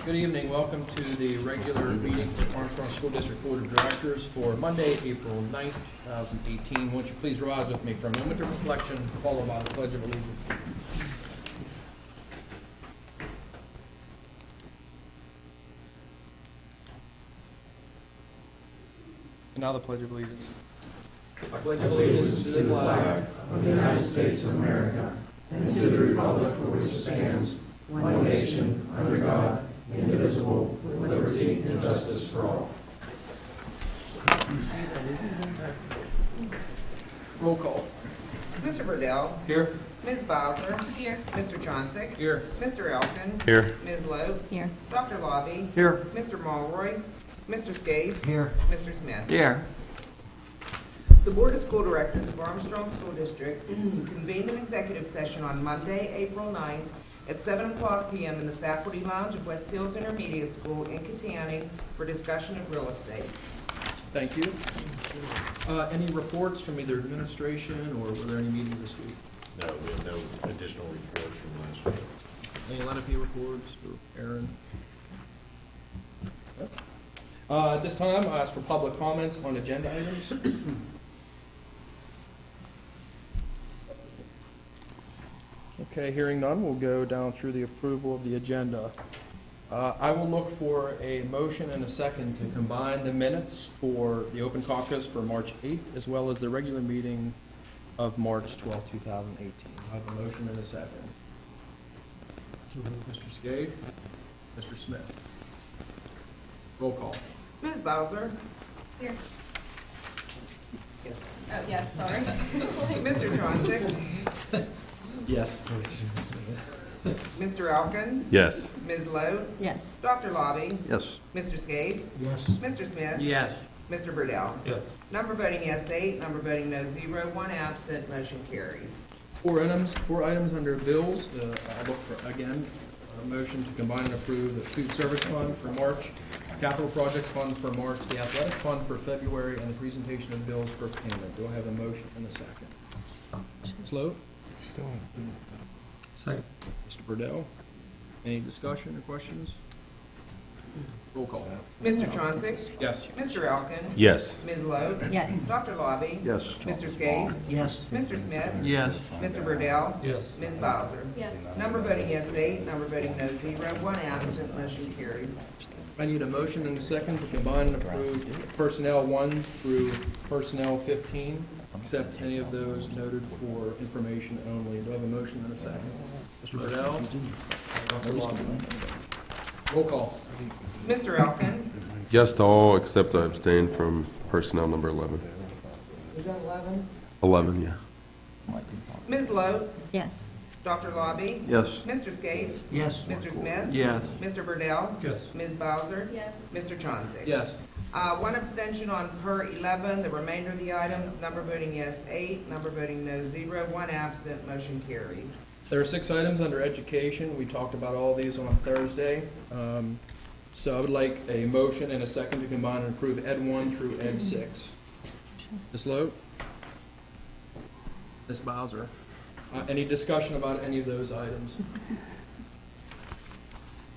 Good evening. Welcome to the regular meeting for Armstrong School District Board of Directors for Monday, April 9th, 2018. Won't you please rise with me for a moment of reflection, followed by the Pledge of Allegiance. And now the Pledge of Allegiance. I pledge allegiance to the flag of the United States of America and to the republic for which it stands, one nation, under God, indivisible, with liberty and justice for all. Roll call. Mr. Burdell. Here. Ms. Bowser. Here. Mr. Johnsick. Here. Mr. Elkin. Here. Ms. Lowe. Here. Dr. Lobby. Here. Mr. Mulroy. Mr. Scaife. Here. Mr. Smith. Here. The Board of School Directors of Armstrong School District convened an executive session on Monday, April 9th at 7 o'clock p.m. in the Faculty Lounge of West Hills Intermediate School in Katanning for discussion of real estate. Thank you. Any reports from either administration or were there any meetings this week? No, we have no additional reports from last week. Any Lenape reports for Aaron? At this time, I ask for public comments on agenda items. Okay, hearing none, we'll go down through the approval of the agenda. I will look for a motion and a second to combine the minutes for the open caucus for March 8th as well as the regular meeting of March 12th, 2018. I have a motion and a second. Mr. Scaife, Mr. Smith. Roll call. Ms. Bowser. Here. Yes. Oh, yes, sorry. Mr. Johnsick. Yes. Mr. Elkin. Yes. Ms. Lowe. Yes. Dr. Lobby. Yes. Mr. Scaife. Yes. Mr. Smith. Yes. Mr. Burdell. Yes. Number voting yes 8, number voting no 0, 1 absent, motion carries. Four items under bills. I look for, again, a motion to combine and approve the food service fund for March, capital projects fund for March, the athletic fund for February, and the presentation of bills for payment. Do I have a motion and a second? Slow? Second. Mr. Burdell? Any discussion or questions? Roll call. Mr. Johnsick. Yes. Mr. Elkin. Yes. Ms. Lowe. Yes. Dr. Lobby. Yes. Mr. Scaife. Yes. Mr. Smith. Yes. Mr. Burdell. Yes. Ms. Bowser. Yes. Number voting yes 8, number voting no 0, 1 absent, motion carries. I need a motion and a second to combine and approve personnel 1 through personnel 15, except any of those noted for information only. Do I have a motion and a second? Mr. Burdell? Dr. Lobby? Roll call. Mr. Elkin. Yes to all except I abstain from personnel number 11. Is that 11? 11, yeah. Ms. Lowe. Yes. Dr. Lobby. Yes. Mr. Scaife. Yes. Mr. Smith. Yes. Mr. Burdell. Yes. Ms. Bowser. Yes. Mr. Johnsick. Yes. 1 abstention on per 11. The remainder of the items, number voting yes 8, number voting no 0, 1 absent, motion carries. There are 6 items under education. We talked about all these on Thursday. So I would like a motion and a second to combine and approve Ed 1 through Ed 6. Ms. Lowe? Ms. Bowser? Any discussion about any of those items?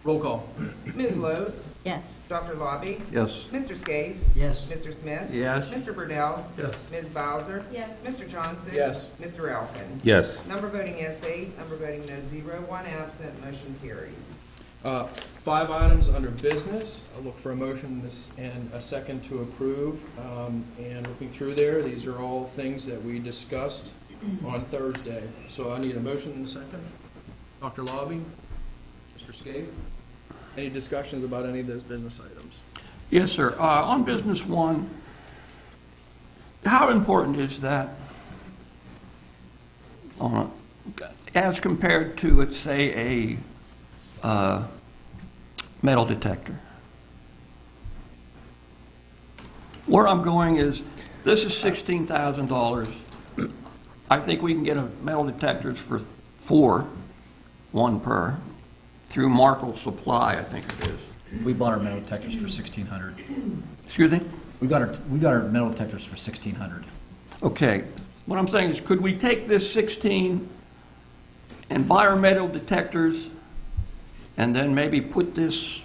Roll call. Ms. Lowe. Yes. Dr. Lobby. Yes. Mr. Scaife. Yes. Mr. Smith. Yes. Mr. Burdell. Yes. Ms. Bowser. Yes. Mr. Johnson. Yes. Mr. Elkin. Yes. Number voting yes 8, number voting no 0, 1 absent, motion carries. 5 items under business. I'll look for a motion and a second to approve. And looking through there, these are all things that we discussed on Thursday. So I need a motion and a second. Dr. Lobby? Mr. Scaife? Any discussions about any of those business items? Yes, sir. On business 1, how important is that as compared to, let's say, a metal detector? Where I'm going is, this is $16,000. I think we can get a metal detectors for 4, 1 per, through Markle Supply, I think it is. We bought our metal detectors for $1,600. Excuse me? We got our metal detectors for $1,600. Okay. What I'm saying is, could we take this 16 and buy our metal detectors and then maybe put this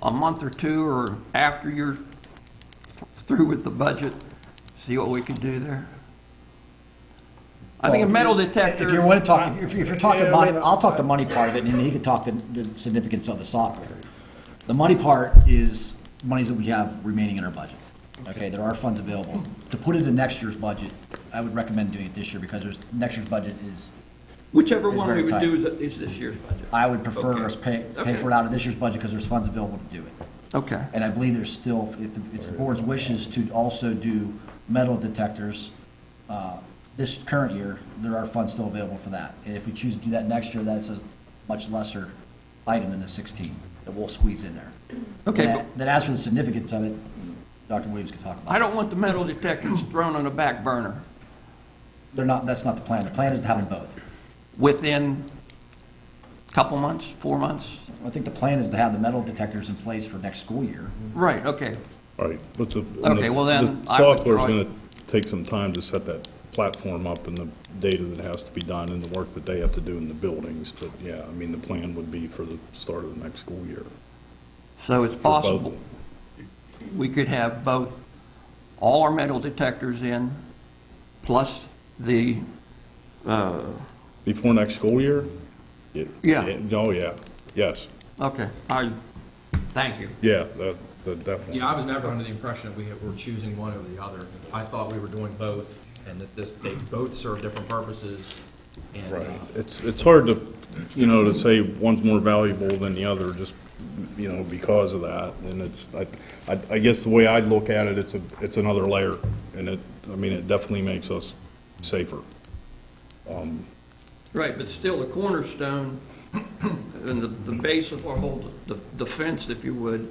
a month or two, or after you're through with the budget, see what we can do there? I think a metal detector. If you want to talk, if you're talking money, I'll talk the money part of it, and then he can talk the significance of the software. The money part is monies that we have remaining in our budget. Okay, there are funds available. To put it in next year's budget, I would recommend doing it this year because next year's budget is. Whichever It's one we very would tight. do is this year's budget. I would prefer Okay. us pay Okay. for it out of this year's budget because there's funds available to do it. Okay. And I believe there's still, if it's the board's wishes to also do metal detectors this current year, there are funds still available for that. And if we choose to do that next year, that's a much lesser item than the 16 that we'll squeeze in there. Okay, And but then as for the significance of it, Dr. Williams can talk about I it. don't want the metal detectors thrown on the back burner They're not, that's not the plan. The plan is to have them both. within a couple months, 4 months. I think the plan is to have the metal detectors in place for next school year. Right. Okay. All right, but the. Okay, well then, The I software's withdraw. gonna take some time to set that platform up and the data that has to be done and the work that they have to do in the buildings. But yeah, I mean, the plan would be for the start of the next school year. So it's for both of possible them. we could have both, all our metal detectors in, plus the, Before next school year? Yeah. Oh, yeah, yes, okay, thank you. yeah, that definitely. Yeah, I was never under the impression that we were choosing one over the other. I thought we were doing both, and that they both serve different purposes. And, Right. It's hard to, to say one's more valuable than the other, just, because of that. And I guess the way I look at it, it's another layer. And it definitely makes us safer. Right, but still the cornerstone and the base of our whole defense, if you would,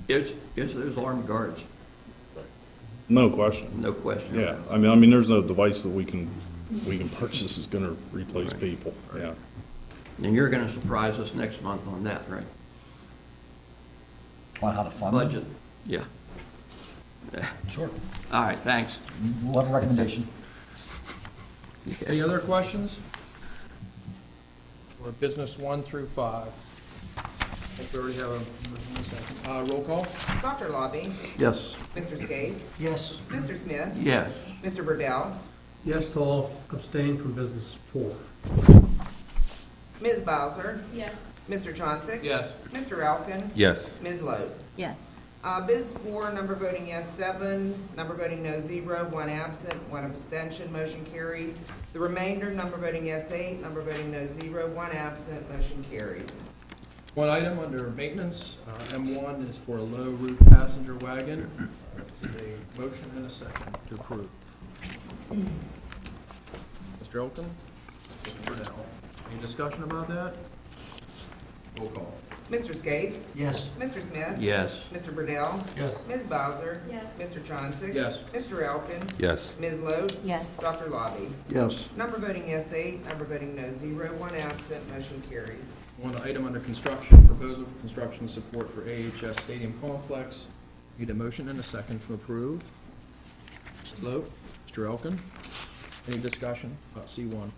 is those armed guards, No question. no question. Yeah, about it. I mean, there's no device that we can purchase that's gonna replace people, yeah. And you're gonna surprise us next month on that, right? On how to fund them. Budget, yeah. Sure. All right, thanks. We'll have a recommendation. Any other questions? Or business 1 through 5? I think we already have a second. Roll call? Dr. Lobby? Yes. Mr. Skate? Yes. Mr. Smith? Yes. Mr. Burdell? Yes to all, abstain from business 4. Ms. Bowser? Yes. Mr. Chauncey? Yes. Mr. Elkin? Yes. Ms. Loeb? Yes. Biz 4, number voting yes 7, number voting no 0, 1 absent, 1 abstention, motion carries. The remainder, number voting yes 8, number voting no 0, 1 absent, motion carries. One item under maintenance, M1 is for a low roof passenger wagon. A motion and a second to approve. Mr. Elton? Mr. Burdell? Any discussion about that? Roll call. Mr. Skate? Yes. Mr. Smith? Yes. Mr. Burdell? Yes. Ms. Bowser? Yes. Mr. Chauncey? Yes. Mr. Elkin? Yes. Ms. Loeb? Yes. Dr. Lobby? Yes. Number voting yes 8, number voting no 0, 1 absent, motion carries. One item under construction, proposal for construction support for AHS Stadium Complex. Need a motion and a second to approve. Mr. Loeb? Mr. Elkin? Any discussion about C1?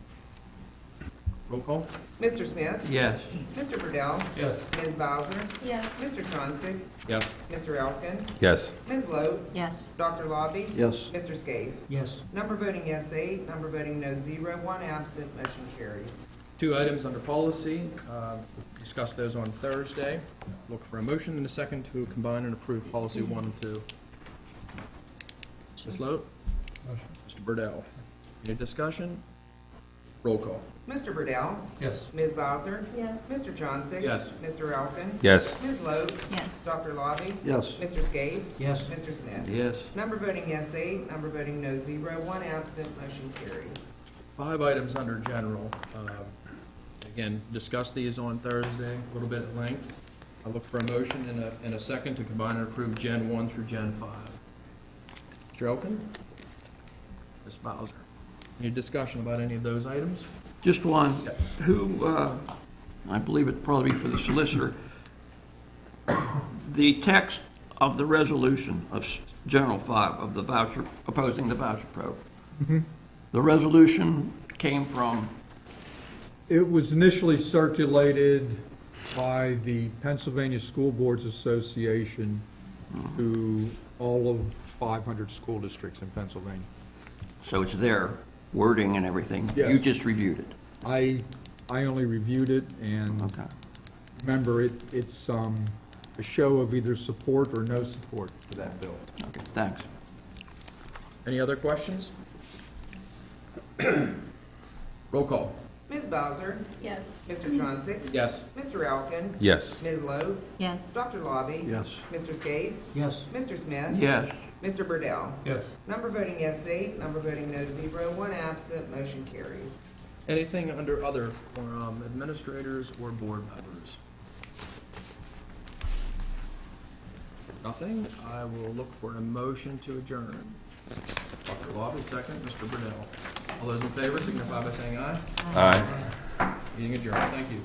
Roll call? Mr. Smith? Yes. Mr. Burdell? Yes. Ms. Bowser? Yes. Mr. Chauncey? Yes. Mr. Elkin? Yes. Ms. Loeb? Yes. Dr. Lobby? Yes. Mr. Skate? Yes. Number voting yes 8, number voting no 0, 1 absent, motion carries. Two items under policy. Discuss those on Thursday. Look for a motion and a second to combine and approve policy 1 and 2. Ms. Loeb? Motion. Mr. Burdell? Any discussion? Roll call. Mr. Burdell? Yes. Ms. Bowser? Yes. Mr. Chauncey? Yes. Mr. Elkin? Yes. Ms. Loeb? Yes. Dr. Lobby? Yes. Mr. Skate? Yes. Mr. Smith? Yes. Number voting yes 8, number voting no 0, 1 absent, motion carries. 5 items under general. Again, discuss these on Thursday, a little bit at length. I look for a motion and a second to combine and approve Gen 1 through Gen 5. Mr. Elkin? Ms. Bowser? Any discussion about any of those items? Just one. Who, I believe it'd probably be for the solicitor. The text of the resolution of General 5 of the voucher, opposing the voucher program. The resolution came from, It was initially circulated by the Pennsylvania School Boards Association to all of 500 school districts in Pennsylvania. So it's their wording and everything? Yes. You just reviewed it? I only reviewed it, and Okay. remember, it's a show of either support or no support for that bill. Okay, thanks. Any other questions? Roll call. Ms. Bowser? Yes. Mr. Chauncey? Yes. Mr. Elkin? Yes. Ms. Logue? Yes. Dr. Lobby? Yes. Mr. Skate? Yes. Mr. Smith? Yes. Mr. Burdell? Yes. Number voting yes, 8. Number voting no, 0. 1 absent. Motion carries. Anything under other from administrators or board members? Nothing? I will look for a motion to adjourn. Dr. Lobby, second. Mr. Burdell. All those in favor signify by saying aye. Aye. Meeting adjourned. Thank you.